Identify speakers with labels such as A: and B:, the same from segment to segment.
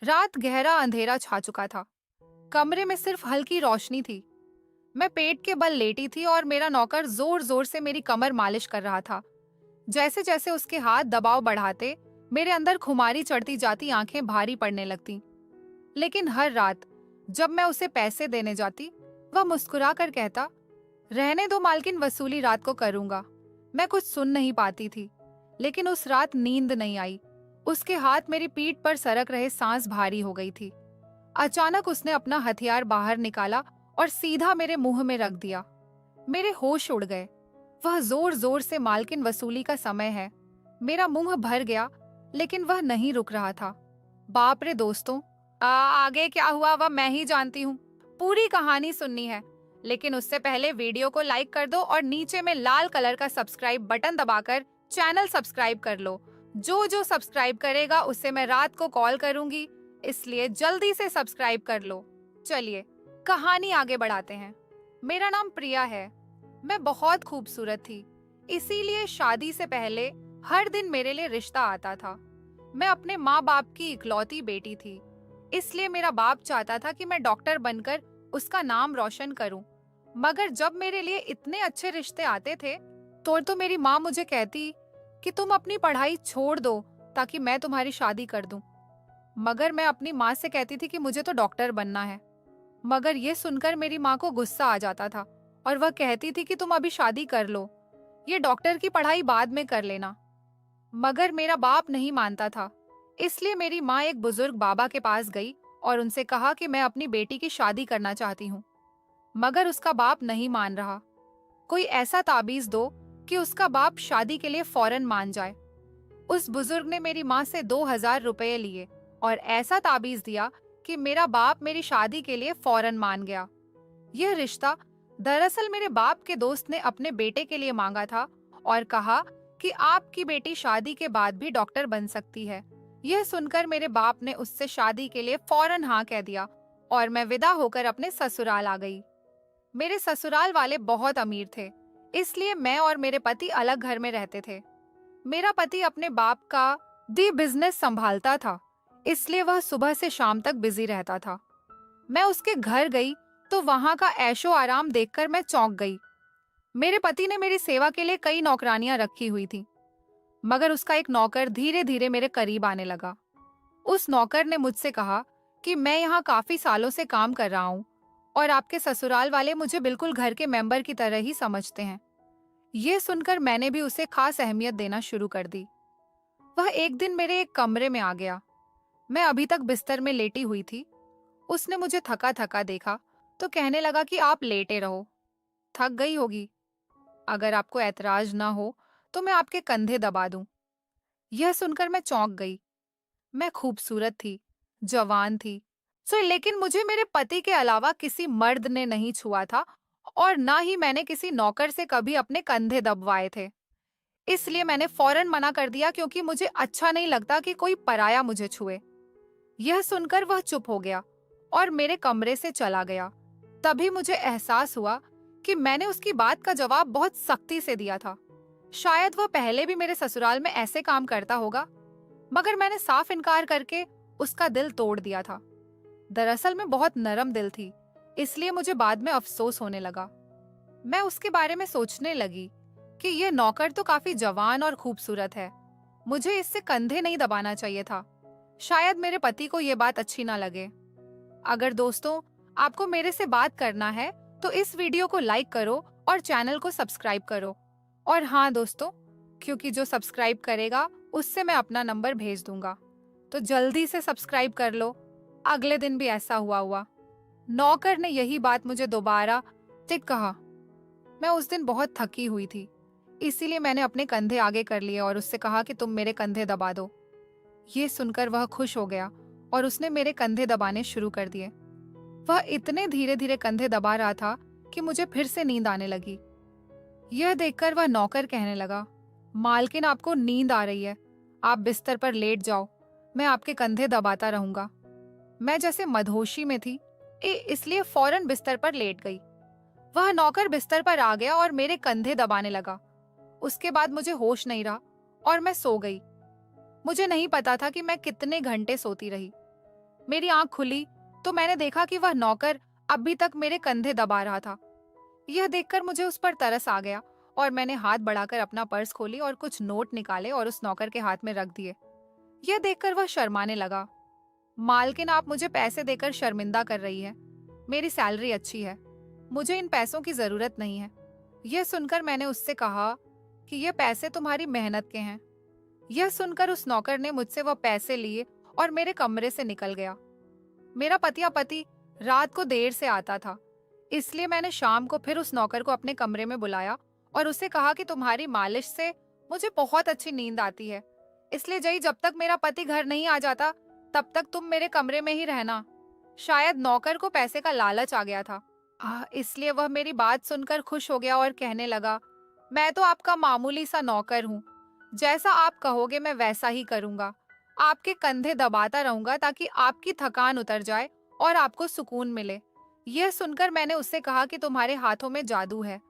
A: रात गहरा अंधेरा छा चुका था। कमरे में सिर्फ हल्की रोशनी थी। मैं पेट के बल लेटी थी और मेरा नौकर जोर जोर से मेरी कमर मालिश कर रहा था। जैसे जैसे उसके हाथ दबाव बढ़ाते, मेरे अंदर खुमारी चढ़ती जाती, आंखें भारी पड़ने लगती। लेकिन हर रात जब मैं उसे पैसे देने जाती, वह मुस्कुरा कर कहता, रहने दो मालकिन, वसूली रात को करूंगा। मैं कुछ सुन नहीं पाती थी, लेकिन उस रात नींद नहीं आई। उसके हाथ मेरी पीठ पर सरक रहे, सांस भारी हो गई थी। अचानक उसने अपना हथियार बाहर निकाला और सीधा मेरे मुंह में रख दिया। मेरे होश उड़ गए। वह जोर जोर से, मालकिन वसूली का समय है। मेरा मुंह भर गया, लेकिन वह नहीं रुक रहा था। बाप रे दोस्तों, आगे क्या हुआ वह मैं ही जानती हूँ। पूरी कहानी सुननी है, लेकिन उससे पहले वीडियो को लाइक कर दो और नीचे में लाल कलर का सब्सक्राइब बटन दबाकर चैनल सब्सक्राइब कर लो। जो जो सब्सक्राइब करेगा उससे मैं रात को कॉल करूंगी, इसलिए जल्दी से सब्सक्राइब कर लो। चलिए कहानी आगे बढ़ाते हैं। मेरा नाम प्रिया है। मैं बहुत खूबसूरत थी, इसीलिए शादी से पहले हर दिन मेरे लिए रिश्ता आता था। मैं अपने माँ बाप की इकलौती बेटी थी, इसलिए मेरा बाप चाहता था कि मैं डॉक्टर बनकर उसका नाम रोशन करूं। मगर जब मेरे लिए इतने अच्छे रिश्ते आते थे, तो मेरी माँ मुझे कहती कि तुम अपनी पढ़ाई छोड़ दो ताकि मैं तुम्हारी शादी कर दूं। मगर मैं अपनी माँ से कहती थी कि मुझे तो डॉक्टर बनना है। मगर ये सुनकर मेरी माँ को गुस्सा आ जाता था और वह कहती थी कि तुम अभी शादी कर लो, ये डॉक्टर की पढ़ाई बाद में कर लेना। मगर मेरा बाप नहीं मानता था, इसलिए मेरी माँ एक बुजुर्ग बाबा के पास गई और उनसे कहा कि मैं अपनी बेटी की शादी करना चाहती हूँ। मगर उसका बाप नहीं मान रहा। कोई ऐसा ताबीज दो कि उसका बाप शादी के लिए फौरन मान जाए। उस बुजुर्ग ने मेरी माँ से 2,000 रुपए लिए और ऐसा ताबीज दिया कि मेरा बाप मेरी शादी के लिए फौरन मान गया। यह रिश्ता दरअसल मेरे बाप के दोस्त ने अपने बेटे के लिए मांगा था और कहा कि आपकी बेटी शादी के बाद भी डॉक्टर बन सकती है। यह सुनकर मेरे बाप ने उससे शादी के लिए फौरन हाँ कह दिया और मैं विदा होकर अपने ससुराल आ गई। मेरे ससुराल वाले बहुत अमीर थे, इसलिए मैं और मेरे पति अलग घर में रहते थे। मेरा पति अपने बाप का दी बिजनेस संभालता था, इसलिए वह सुबह से शाम तक बिजी रहता था। मैं उसके घर गई तो वहां का ऐशो आराम देखकर मैं चौंक गई। मेरे पति ने मेरी सेवा के लिए कई नौकरानियां रखी हुई थी, मगर उसका एक नौकर धीरे धीरे मेरे करीब आने लगा। उस नौकर ने मुझसे कहा कि मैं यहाँ काफी सालों से काम कर रहा हूँ और आपके ससुराल वाले मुझे बिल्कुल घर के मेंबर की तरह ही समझते हैं। ये सुनकर मैंने भी उसे खास अहमियत देना शुरू कर दी। वह एक दिन मेरे एक कमरे में आ गया। मैं अभी तक बिस्तर में लेटी हुई थी। उसने मुझे थका थका देखा तो कहने लगा कि आप लेटे रहो, थक गई होगी। अगर आपको ऐतराज ना हो तो मैं आपके कंधे दबा दूं। यह सुनकर मैं चौंक गई। मैं खूबसूरत थी, जवान थी, लेकिन मुझे मेरे पति के अलावा किसी मर्द ने नहीं छुआ था और ना ही मैंने किसी नौकर से कभी अपने कंधे दबवाए थे। इसलिए मैंने फौरन मना कर दिया, क्योंकि मुझे अच्छा नहीं लगता कि कोई पराया मुझे छुए। यह सुनकर वह चुप हो गया और मेरे कमरे से चला गया। तभी मुझे एहसास हुआ कि मैंने उसकी बात का जवाब बहुत सख्ती से दिया था। शायद वह पहले भी मेरे ससुराल में ऐसे काम करता होगा, मगर मैंने साफ इनकार करके उसका दिल तोड़ दिया था। दरअसल मैं बहुत नरम दिल थी, इसलिए मुझे बाद में अफसोस होने लगा। मैं उसके बारे में सोचने लगी कि यह नौकर तो काफी जवान और खूबसूरत है, मुझे इससे कंधे नहीं दबाना चाहिए था। शायद मेरे पति को यह बात अच्छी ना लगे। अगर दोस्तों आपको मेरे से बात करना है तो इस वीडियो को लाइक करो और चैनल को सब्सक्राइब करो। और हाँ दोस्तों, क्योंकि जो सब्सक्राइब करेगा उससे मैं अपना नंबर भेज दूंगा, तो जल्दी से सब्सक्राइब कर लो। अगले दिन भी ऐसा हुआ। नौकर ने यही बात मुझे दोबारा ठीक कहा। मैं उस दिन बहुत थकी हुई थी, इसीलिए मैंने अपने कंधे आगे कर लिए और उससे कहा कि तुम मेरे कंधे दबा दो। ये सुनकर वह खुश हो गया और उसने मेरे कंधे दबाने शुरू कर दिए। वह इतने धीरे धीरे कंधे दबा रहा था कि मुझे फिर से नींद आने लगी। यह देखकर वह नौकर कहने लगा, मालकिन आपको नींद आ रही है, आप बिस्तर पर लेट जाओ, मैं आपके कंधे दबाता रहूंगा। मैं जैसे मदहोशी में थी, इसलिए फौरन बिस्तर पर लेट गई। वह नौकर बिस्तर पर आ गया और मेरे कंधे दबाने लगा। उसके बाद मुझे होश नहीं रहा और मैं सो गई। मुझे नहीं पता था कि मैं कितने घंटे सोती रही। मेरी आंख खुली तो मैंने देखा कि वह नौकर अभी तक मेरे कंधे दबा रहा था। यह देखकर मुझे उस पर तरस आ गया और मैंने हाथ बढ़ाकर अपना पर्स खोली और कुछ नोट निकाले और उस नौकर के हाथ में रख दिए। यह देखकर वह शर्माने लगा। मालकिन, आप मुझे पैसे देकर शर्मिंदा कर रही है। मेरी सैलरी अच्छी है, मुझे इन पैसों की जरूरत नहीं है। यह सुनकर मैंने उससे कहा कि यह पैसे तुम्हारी मेहनत के हैं। यह सुनकर उस नौकर ने मुझसे वह पैसे लिए और मेरे कमरे से निकल गया। मेरा पति रात को देर से आता था, इसलिए मैंने शाम को फिर उस नौकर को अपने कमरे में बुलाया और उसे कहा कि तुम्हारी मालिश से मुझे बहुत अच्छी नींद आती है, इसलिए जय जब तक मेरा पति घर नहीं आ जाता तब तक तुम मेरे कमरे में ही रहना। शायद नौकर को पैसे का लालच आ गया था, इसलिए वह मेरी बात सुनकर खुश हो गया और कहने लगा, मैं तो आपका मामूली सा नौकर हूँ, जैसा आप कहोगे मैं वैसा ही करूंगा। आपके कंधे दबाता रहूंगा ताकि आपकी थकान उतर जाए और आपको सुकून मिले। यह सुनकर मैंने उससे कहा कि तुम्हारे हाथों में जादू है,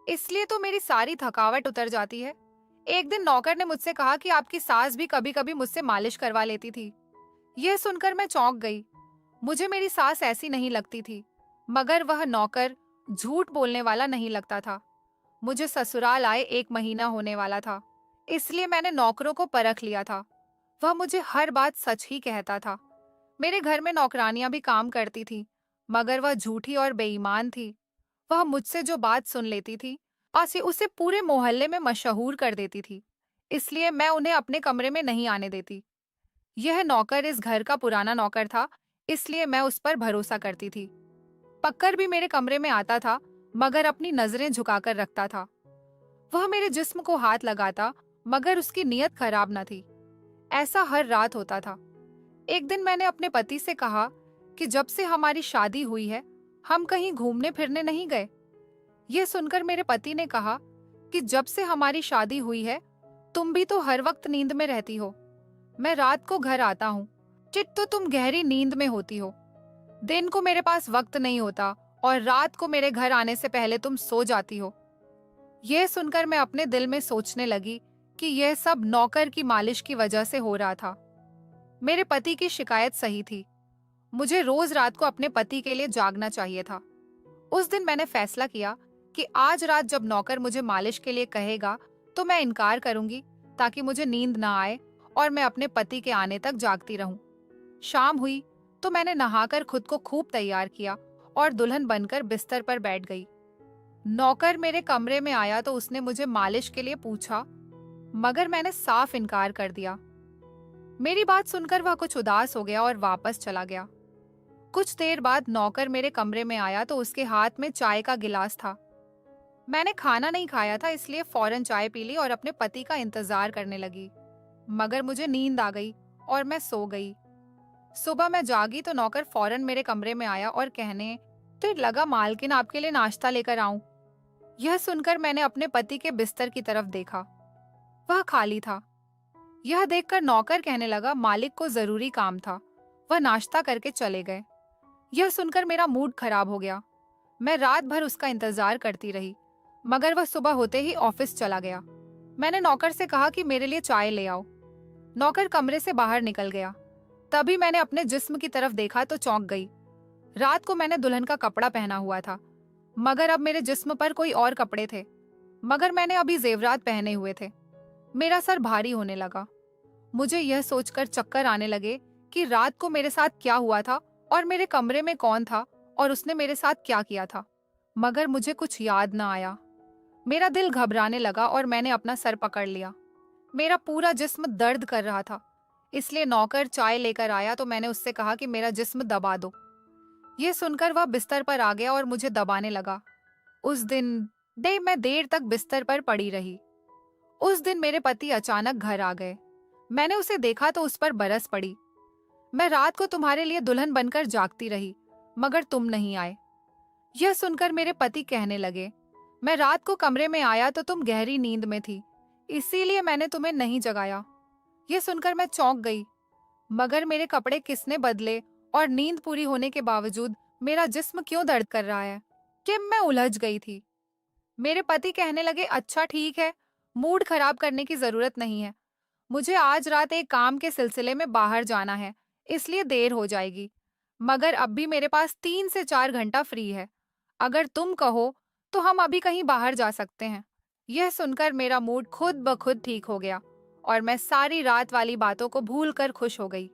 A: इसलिए तो मेरी सारी थकावट उतर जाती है। एक दिन नौकर ने मुझसे कहा कि आपकी सास भी कभी कभी मुझसे मालिश करवा लेती थी। यह सुनकर मैं चौंक गई। मुझे मेरी सास ऐसी नहीं लगती थी, मगर वह नौकर झूठ बोलने वाला नहीं लगता था। मुझे ससुराल आए 1 महीना होने वाला था, इसलिए मैंने नौकरों को परख लिया था। वह मुझे हर बात सच ही कहता था। मेरे घर में नौकरानियां भी काम करती थी, मगर वह झूठी और बेईमान थी। वह मुझसे जो बात सुन लेती थी उसे पूरे मोहल्ले में मशहूर कर देती थी, इसलिए मैं उन्हें अपने कमरे में नहीं आने देती। यह नौकर इस घर का पुराना नौकर था, इसलिए मैं उस पर भरोसा करती थी। पक्कर भी मेरे कमरे में आता था, मगर अपनी नजरें झुकाकर रखता था। वह मेरे जिस्म को हाथ लगाता, मगर उसकी नीयत खराब न थी। ऐसा हर रात होता था। एक दिन मैंने अपने पति से कहा कि जब से हमारी शादी हुई है हम कहीं घूमने फिरने नहीं गए। यह सुनकर मेरे पति ने कहा कि जब से हमारी शादी हुई है तुम भी तो हर वक्त नींद में रहती हो। मैं रात को घर आता हूँ, चित तो तुम गहरी नींद में होती हो। दिन को मेरे पास वक्त नहीं होता और रात को मेरे घर आने से पहले तुम सो जाती हो। यह सुनकर मैं अपने दिल में सोचने लगी कि यह सब नौकर की मालिश की वजह से हो रहा था। मेरे पति की शिकायत सही थी। मुझे रोज रात को अपने पति के लिए जागना चाहिए था। उस दिन मैंने फैसला किया कि आज रात जब नौकर मुझे मालिश के लिए कहेगा तो मैं इनकार करूंगी, ताकि मुझे नींद ना आए और मैं अपने पति के आने तक जागती रहूं। शाम हुई तो मैंने नहाकर खुद को खूब तैयार किया और दुल्हन बनकर बिस्तर पर बैठ गई। नौकर मेरे कमरे में आया तो उसने मुझे मालिश के लिए पूछा, मगर मैंने साफ इनकार कर दिया। मेरी बात सुनकर वह कुछ उदास हो गया और वापस चला गया। कुछ देर बाद नौकर मेरे कमरे में आया तो उसके हाथ में चाय का गिलास था। मैंने खाना नहीं खाया था, इसलिए फौरन चाय पी ली और अपने पति का इंतजार करने लगी, मगर मुझे नींद आ गई और मैं सो गई। सुबह मैं जागी तो नौकर फौरन मेरे कमरे में आया और कहने, तो लगा मालकिन आपके लिए नाश्ता लेकर आऊं। यह सुनकर मैंने अपने पति के बिस्तर की तरफ देखा, वह खाली था। यह देखकर नौकर कहने लगा, मालिक को जरूरी काम था, वह नाश्ता करके चले गए। यह सुनकर मेरा मूड खराब हो गया। मैं रात भर उसका इंतजार करती रही, मगर वह सुबह होते ही ऑफिस चला गया। मैंने नौकर से कहा कि मेरे लिए चाय ले आओ। नौकर कमरे से बाहर निकल गया। तभी मैंने अपने जिस्म की तरफ देखा तो चौंक गई। रात को मैंने दुल्हन का कपड़ा पहना हुआ था, मगर अब मेरे जिस्म पर कोई और कपड़े थे, मगर मैंने अभी जेवरात पहने हुए थे। मेरा सर भारी होने लगा। मुझे यह सोचकर चक्कर आने लगे कि रात को मेरे साथ क्या हुआ था और मेरे कमरे में कौन था और उसने मेरे साथ क्या किया था, मगर मुझे कुछ याद न आया। मेरा दिल घबराने लगा और मैंने अपना सर पकड़ लिया। मेरा पूरा जिस्म दर्द कर रहा था, इसलिए नौकर चाय लेकर आया तो मैंने उससे कहा कि मेरा जिस्म दबा दो। यह सुनकर वह बिस्तर पर आ गया और मुझे दबाने लगा। उस दिन मैं देर तक बिस्तर पर पड़ी रही। उस दिन मेरे पति अचानक घर आ गए। मैंने उसे देखा तो उस पर बरस पड़ी। मैं रात को तुम्हारे लिए दुल्हन बनकर जागती रही, मगर तुम नहीं आए। यह सुनकर मेरे पति कहने लगे, मैं रात को कमरे में आया तो तुम गहरी नींद में थी, इसीलिए मैंने तुम्हें नहीं जगाया। यह सुनकर मैं चौंक गई, मगर मेरे कपड़े किसने बदले और नींद पूरी होने के बावजूद मेरा जिस्म क्यों दर्द कर रहा है, कि मैं उलझ गई थी। मेरे पति कहने लगे, अच्छा ठीक है, मूड खराब करने की जरूरत नहीं है। मुझे आज रात एक काम के सिलसिले में बाहर जाना है, इसलिए देर हो जाएगी। मगर अब भी मेरे पास 3 से 4 घंटा फ्री है। अगर तुम कहो तो हम अभी कहीं बाहर जा सकते हैं। यह सुनकर मेरा मूड खुद ब खुद ठीक हो गया और मैं सारी रात वाली बातों को भूलकर खुश हो गई।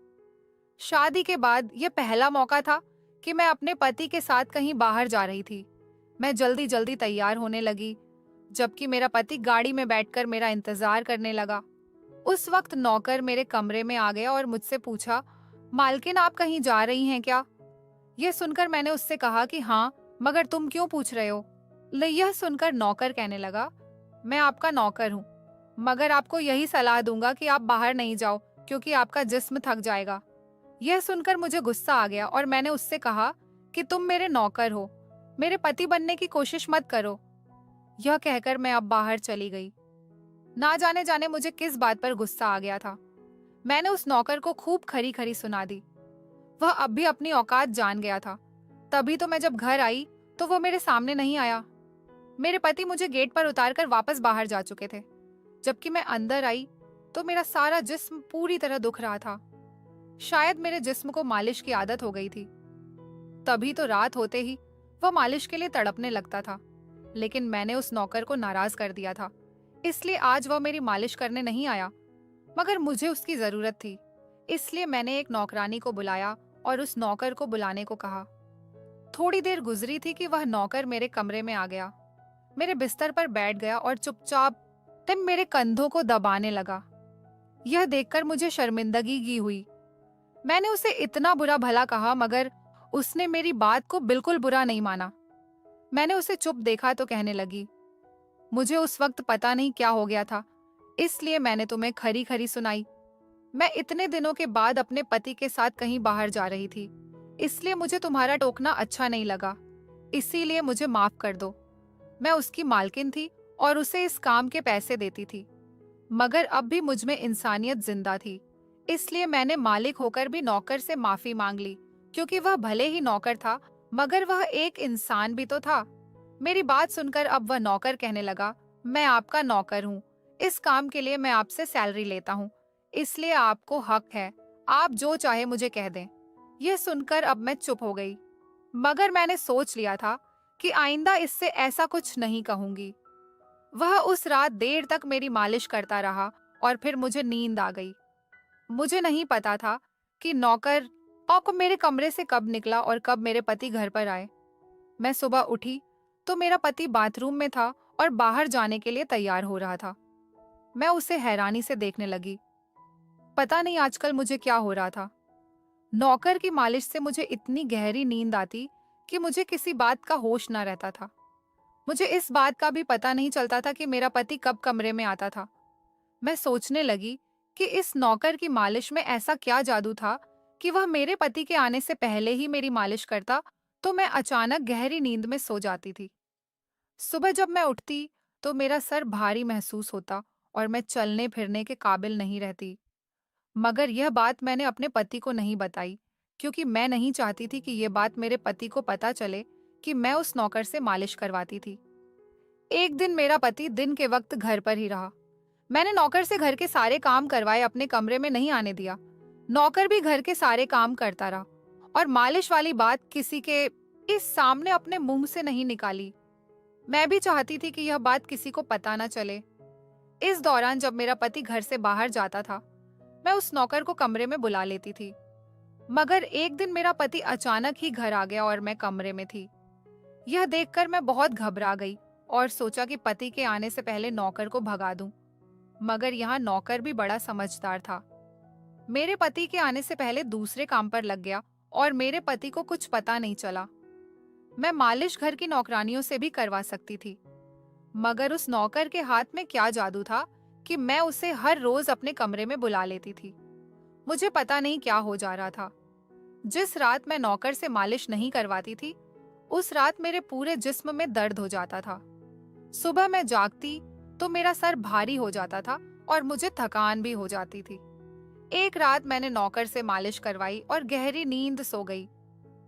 A: शादी के बाद यह पहला मौका था कि मैं अपने पति के साथ कहीं बाहर जा रही थी। मैं जल्दी जल्दी तैयार होने लगी, जबकि मेरा पति गाड़ी में बैठकर मेरा इंतजार करने लगा। उस वक्त नौकर मेरे कमरे में आ गया और मुझसे पूछा, मालकिन आप कहीं जा रही हैं क्या? यह सुनकर मैंने उससे कहा कि हाँ, मगर तुम क्यों पूछ रहे हो? यह सुनकर नौकर कहने लगा, मैं आपका नौकर हूँ, मगर आपको यही सलाह दूंगा कि आप बाहर नहीं जाओ क्योंकि आपका जिस्म थक जाएगा। यह सुनकर मुझे गुस्सा आ गया और मैंने उससे कहा कि तुम मेरे नौकर हो, मेरे पति बनने की कोशिश मत करो। यह कहकर मैं अब बाहर चली गई। ना जाने जाने मुझे किस बात पर गुस्सा आ गया था। मैंने उस नौकर को खूब खरी खरी सुना दी। वह अब भी अपनी औकात जान गया था। तभी तो मैं जब घर आई तो वो मेरे सामने नहीं आया। मेरे पति मुझे गेट पर उतारकर वापस बाहर जा चुके थे। जबकि मैं अंदर आई तो मेरा सारा जिस्म पूरी तरह दुख रहा था। शायद मेरे जिस्म को मालिश की आदत हो गई थी। तभी तो रात होते ही वह मालिश के लिए तड़पने लगता था। लेकिन मैंने उस नौकर को नाराज कर दिया था, इसलिए आज वह मेरी मालिश करने नहीं आया। मगर मुझे उसकी जरूरत थी, इसलिए मैंने एक नौकरानी को बुलाया और उस नौकर को बुलाने को कहा। थोड़ी देर गुजरी थी कि वह नौकर मेरे कमरे में आ गया, मेरे बिस्तर पर बैठ गया और चुपचाप तब मेरे कंधों को दबाने लगा। यह देखकर मुझे शर्मिंदगी की हुई। मैंने उसे इतना बुरा भला कहा, मगर उसने मेरी बात को बिल्कुल बुरा नहीं माना। मैंने उसे चुप देखा तो कहने लगी, मुझे उस वक्त पता नहीं क्या हो गया था, इसलिए मैंने तुम्हें खरी खरी सुनाई। मैं इतने दिनों के बाद अपने पति के साथ कहीं बाहर जा रही थी, इसलिए मुझे तुम्हारा टोकना अच्छा नहीं लगा, इसीलिए मुझे माफ कर दो। मैं उसकी मालकिन थी और उसे इस काम के पैसे देती थी, मगर अब भी मुझ में इंसानियत जिंदा थी, इसलिए मैंने मालिक होकर भी नौकर से माफी मांग ली, क्योंकि वह भले ही नौकर था मगर वह एक इंसान भी तो था। मेरी बात सुनकर अब वह नौकर कहने लगा, मैं आपका नौकर हूँ, इस काम के लिए मैं आपसे सैलरी लेता हूँ, इसलिए आपको हक है, आप जो चाहे मुझे कह दें। यह सुनकर अब मैं चुप हो गई, मगर मैंने सोच लिया था कि आइंदा इससे ऐसा कुछ नहीं कहूंगी। वह उस रात देर तक मेरी मालिश करता रहा और फिर मुझे नींद आ गई। मुझे नहीं पता था कि नौकर और मेरे कमरे से कब निकला और कब मेरे पति घर पर आए। मैं सुबह उठी तो मेरा पति बाथरूम में था और बाहर जाने के लिए तैयार हो रहा था। मैं उसे हैरानी से देखने लगी। पता नहीं आजकल मुझे क्या हो रहा था। नौकर की मालिश से मुझे इतनी गहरी नींद आती कि मुझे किसी बात का होश ना रहता था। मुझे इस बात का भी पता नहीं चलता था कि मेरा पति कब कमरे में आता था। मैं सोचने लगी कि इस नौकर की मालिश में ऐसा क्या जादू था कि वह मेरे पति के आने से पहले ही मेरी मालिश करता तो मैं अचानक गहरी नींद में सो जाती थी। सुबह जब मैं उठती तो मेरा सर भारी महसूस होता और मैं चलने फिरने के काबिल नहीं रहती। मगर यह बात मैंने अपने पति को नहीं बताई, क्योंकि मैं नहीं चाहती थी कि यह बात मेरे पति को पता चले कि मैं उस नौकर से मालिश करवाती थी। एक दिन मेरा पति दिन के वक्त घर पर ही रहा। मैंने नौकर से घर के सारे काम करवाए, अपने कमरे में नहीं आने दिया। नौकर भी घर के सारे काम करता रहा और मालिश वाली बात किसी के इस सामने अपने मुंह से नहीं निकाली। मैं भी चाहती थी कि यह बात किसी को पता न चले। इस दौरान जब मेरा पति घर से बाहर जाता था, मैं उस नौकर को कमरे में बुला लेती थी। मगर एक दिन मेरा पति अचानक ही घर आ गया और मैं कमरे में थी। यह देखकर मैं बहुत घबरा गई और सोचा कि पति के आने से पहले नौकर को भगा दूं। मगर यहाँ नौकर भी बड़ा समझदार था। मेरे पति के आने से पहले दूसरे काम पर लग गया और मेरे पति को कुछ पता नहीं चला। मैं मालिश घर की नौकरानियों से भी करवा सकती थी, मगर उस नौकर के हाथ में क्या जादू था कि मैं उसे हर रोज अपने कमरे में बुला लेती थी। मुझे पता नहीं क्या हो जा रहा था। जिस रात मैं नौकर से मालिश नहीं करवाती थी, उस रात मेरे पूरे जिस्म में दर्द हो जाता था। सुबह मैं जागती तो मेरा सर भारी हो जाता था और मुझे थकान भी हो जाती थी। एक रात मैंने नौकर से मालिश करवाई और गहरी नींद सो गई।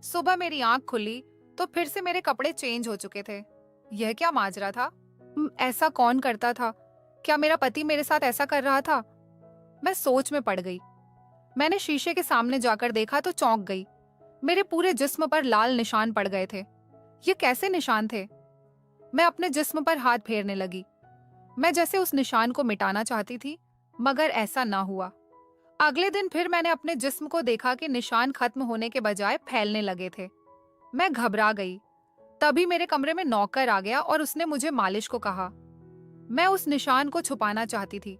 A: सुबह मेरी आंख खुली तो फिर से मेरे कपड़े चेंज हो चुके थे। यह क्या माजरा था? ऐसा कौन करता था? क्या मेरा पति मेरे साथ ऐसा कर रहा था? मैं सोच में पड़ गई। मैंने शीशे के सामने जाकर देखा तो चौंक गई। मेरे पूरे जिस्म पर लाल निशान पड़ गए थे। ये कैसे निशान थे? मैं अपने जिस्म पर हाथ फेरने लगी। मैं जैसे उस निशान को मिटाना चाहती थी, मगर ऐसा ना हुआ। अगले दिन फिर मैंने अपने जिस्म को देखा कि निशान खत्म होने के बजाय फैलने लगे थे। मैं घबरा गई। तभी मेरे कमरे में नौकर आ गया और उसने मुझे मालिश को कहा। मैं उस निशान को छुपाना चाहती थी,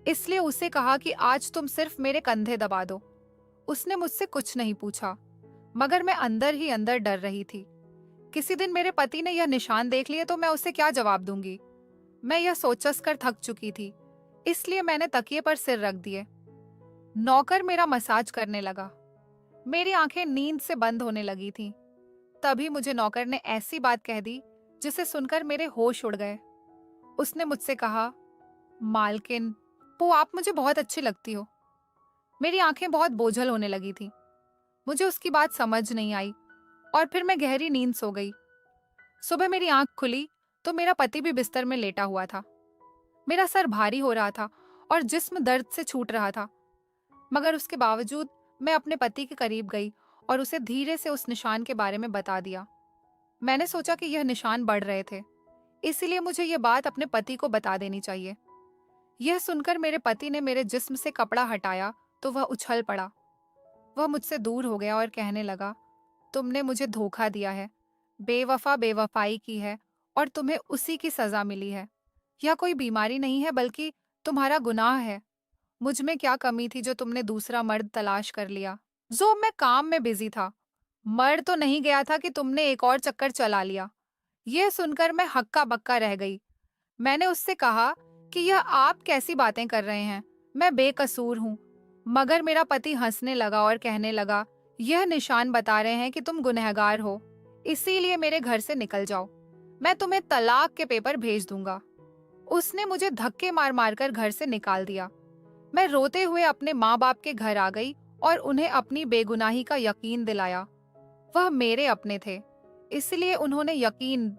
A: इसलिए उसे कहा कि आज तुम सिर्फ मेरे कंधे दबा दो। उसने मुझसे कुछ नहीं पूछा, मगर मैं अंदर ही अंदर डर रही थी। किसी दिन मेरे पति ने यह निशान देख लिए तो मैं उसे क्या जवाब दूंगी। मैं यह सोच कर थक चुकी थी, इसलिए मैंने तकिए पर सिर रख दिए। नौकर मेरा मसाज करने लगा। मेरी आंखें नींद से बंद होने लगी थीं। तभी मुझे नौकर ने ऐसी बात कह दी जिसे सुनकर मेरे होश उड़ गए। उसने मुझसे कहा, मालकिन, वो आप मुझे बहुत अच्छी लगती हो। मेरी आंखें बहुत बोझल होने लगी थीं। मुझे उसकी बात समझ नहीं आई और फिर मैं गहरी नींद सो गई। सुबह मेरी आंख खुली तो मेरा पति भी बिस्तर में लेटा हुआ था। मेरा सर भारी हो रहा था और जिस्म दर्द से छूट रहा था, मगर उसके बावजूद मैं अपने पति के करीब गई और उसे धीरे से उस निशान के बारे में बता दिया। मैंने सोचा कि यह निशान बढ़ रहे थे, इसीलिए मुझे यह बात अपने पति को बता देनी चाहिए। यह सुनकर मेरे पति ने मेरे जिस्म से कपड़ा हटाया तो वह उछल पड़ा। वह मुझसे दूर हो गया और कहने लगा, तुमने मुझे धोखा दिया है, बेवफा बेवफाई की है और तुम्हें उसी की सजा मिली है। यह कोई बीमारी नहीं है बल्कि तुम्हारा गुनाह है। मुझ में क्या कमी थी जो तुमने दूसरा मर्द तलाश कर लिया? जो मैं काम में बिजी था। मर तो नहीं गया था कि तुमने एक और चक्कर चला लिया। यह सुनकर मैं हक्का बक्का रह गई। मैंने उससे कहा कि यह आप कैसी बातें कर रहे हैं, मैं बेकसूर हूँ। मगर मेरा पति हंसने लगा और कहने लगा, यह निशान बता रहे हैं कि तुम गुनहगार हो, इसीलिए मेरे घर से निकल जाओ, मैं तुम्हें तलाक के पेपर भेज दूंगा। उसने मुझे धक्के मार मार कर घर से निकाल दिया। मैं रोते हुए अपने माँ बाप के घर आ गई और उन्हें अपनी बेगुनाही का यकीन दिलाया। वह मेरे अपने थे, इसलिए उन्होंने यकीन